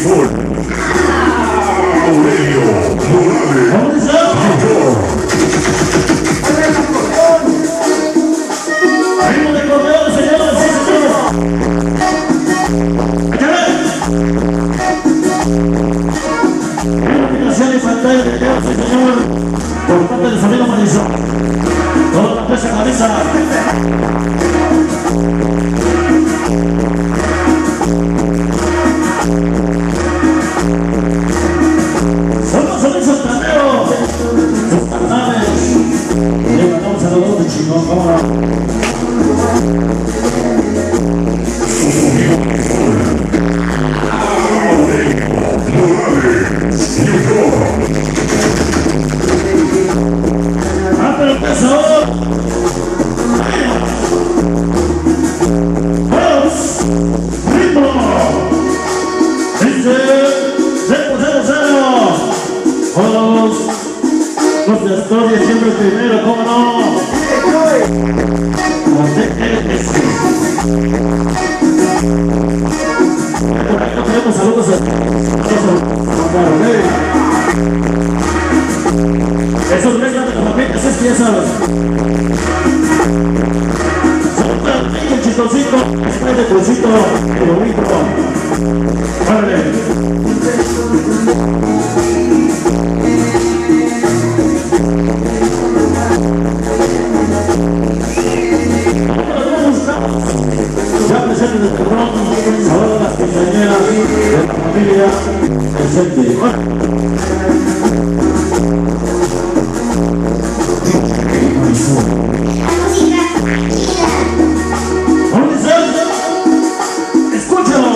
Aurelio Morales Jr. Ritmo de corredor, señores, sí, señores. Iluminación y pantalla de video, sí, señor. Por parte del sonido Marisol. Toda la pesa cabeza. Somos un Santanero. Sus carnales. Le mandamos saludos de chingón, ¿cómo no? ¡Ah, pero empezó! ¡Vamos! ¡Ritmo! Dice 0-0-0. Los de Astoria siempre primero, ¿cómo no? Tenemos saludos a esos mezclan de las papitas, es que ya sabes. El chistosito, spray de crucito, el bonito. ¡Órale! Ya presente del terrón, saludos a las quinceañeras de la familia presente. Escúchalo,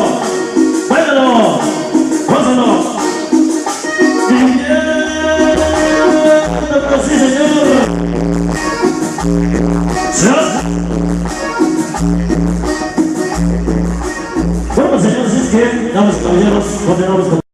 báilalo, gózalo. Sí, señor. Bueno, señores, es que, damas y caballeros, continuamos con